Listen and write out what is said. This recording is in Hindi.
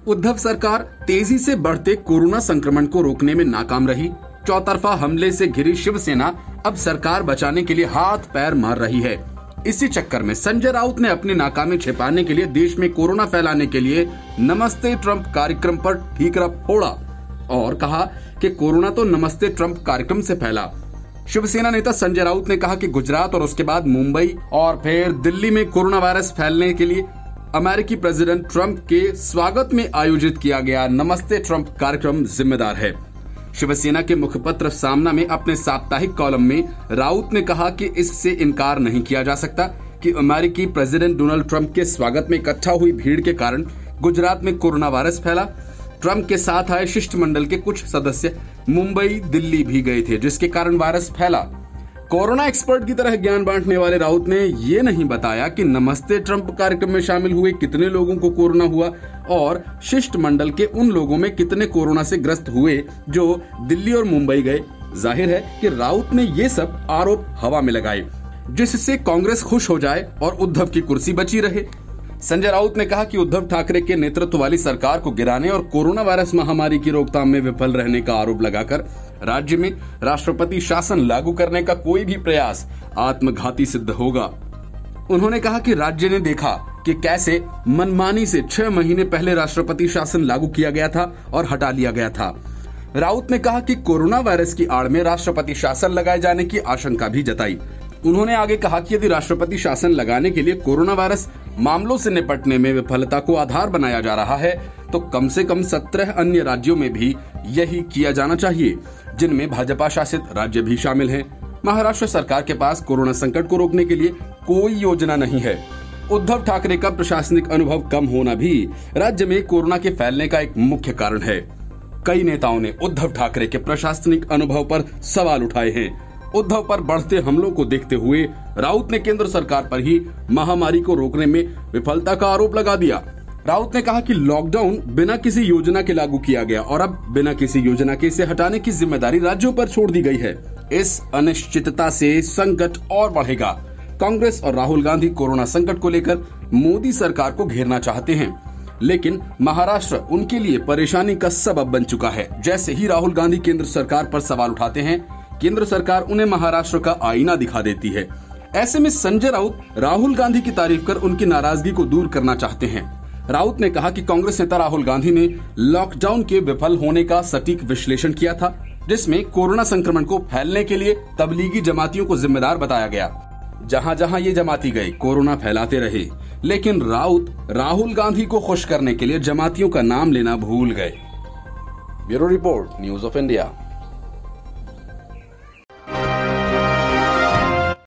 उद्धव सरकार तेजी से बढ़ते कोरोना संक्रमण को रोकने में नाकाम रही। चौतरफा हमले से घिरी शिवसेना अब सरकार बचाने के लिए हाथ पैर मार रही है। इसी चक्कर में संजय राउत ने अपनी नाकामी छिपाने के लिए देश में कोरोना फैलाने के लिए नमस्ते ट्रंप कार्यक्रम पर ठीकरा फोड़ा और कहा कि कोरोना तो नमस्ते ट्रंप कार्यक्रम से फैला। शिवसेना नेता संजय राउत ने कहा कि गुजरात और उसके बाद मुंबई और फिर दिल्ली में कोरोना वायरस फैलने के लिए अमेरिकी प्रेसिडेंट ट्रंप के स्वागत में आयोजित किया गया नमस्ते ट्रंप कार्यक्रम जिम्मेदार है। शिवसेना के मुखपत्र सामना में अपने साप्ताहिक कॉलम में राउत ने कहा कि इससे इनकार नहीं किया जा सकता कि अमेरिकी प्रेसिडेंट डोनाल्ड ट्रंप के स्वागत में इकट्ठा हुई भीड़ के कारण गुजरात में कोरोना वायरस फैला। ट्रंप के साथ आए शिष्टमंडल के कुछ सदस्य मुंबई दिल्ली भी गए थे, जिसके कारण वायरस फैला। कोरोना एक्सपर्ट की तरह ज्ञान बांटने वाले राउत ने ये नहीं बताया कि नमस्ते ट्रंप कार्यक्रम में शामिल हुए कितने लोगों को कोरोना हुआ और शिष्टमंडल के उन लोगों में कितने कोरोना से ग्रस्त हुए जो दिल्ली और मुंबई गए। जाहिर है कि राउत ने ये सब आरोप हवा में लगाए जिससे कांग्रेस खुश हो जाए और उद्धव की कुर्सी बची रहे। संजय राउत ने कहा कि उद्धव ठाकरे के नेतृत्व वाली सरकार को गिराने और कोरोना वायरस महामारी की रोकथाम में विफल रहने का आरोप लगाकर राज्य में राष्ट्रपति शासन लागू करने का कोई भी प्रयास आत्मघाती सिद्ध होगा। उन्होंने कहा कि राज्य ने देखा कि कैसे मनमानी से 6 महीने पहले राष्ट्रपति शासन लागू किया गया था और हटा लिया गया था। राउत ने कहा कि कोरोना वायरस की आड़ में राष्ट्रपति शासन लगाए जाने की आशंका भी जताई। उन्होंने आगे कहा कि यदि राष्ट्रपति शासन लगाने के लिए कोरोना वायरस मामलों से निपटने में विफलता को आधार बनाया जा रहा है तो कम से कम 17 अन्य राज्यों में भी यही किया जाना चाहिए, जिनमें भाजपा शासित राज्य भी शामिल हैं। महाराष्ट्र सरकार के पास कोरोना संकट को रोकने के लिए कोई योजना नहीं है। उद्धव ठाकरे का प्रशासनिक अनुभव कम होना भी राज्य में कोरोना के फैलने का एक मुख्य कारण है। कई नेताओं ने उद्धव ठाकरे के प्रशासनिक अनुभव पर सवाल उठाए हैं। उद्धव पर बढ़ते हमलों को देखते हुए राउत ने केंद्र सरकार पर ही महामारी को रोकने में विफलता का आरोप लगा दिया। राउत ने कहा कि लॉकडाउन बिना किसी योजना के लागू किया गया और अब बिना किसी योजना के इसे हटाने की जिम्मेदारी राज्यों पर छोड़ दी गई है। इस अनिश्चितता से संकट और बढ़ेगा। कांग्रेस और राहुल गांधी कोरोना संकट को लेकर मोदी सरकार को घेरना चाहते हैं, लेकिन महाराष्ट्र उनके लिए परेशानी का सबब बन चुका है। जैसे ही राहुल गांधी केंद्र सरकार पर सवाल उठाते हैं, केंद्र सरकार उन्हें महाराष्ट्र का आईना दिखा देती है। ऐसे में संजय राउत राहुल गांधी की तारीफ कर उनकी नाराजगी को दूर करना चाहते हैं। राउत ने कहा कि कांग्रेस नेता राहुल गांधी ने लॉकडाउन के विफल होने का सटीक विश्लेषण किया था, जिसमें कोरोना संक्रमण को फैलने के लिए तबलीगी जमातियों को जिम्मेदार बताया गया। जहां जहां ये जमाती गए कोरोना फैलाते रहे, लेकिन राउत राहुल गांधी को खुश करने के लिए जमातियों का नाम लेना भूल गए। Bureau report, news of India.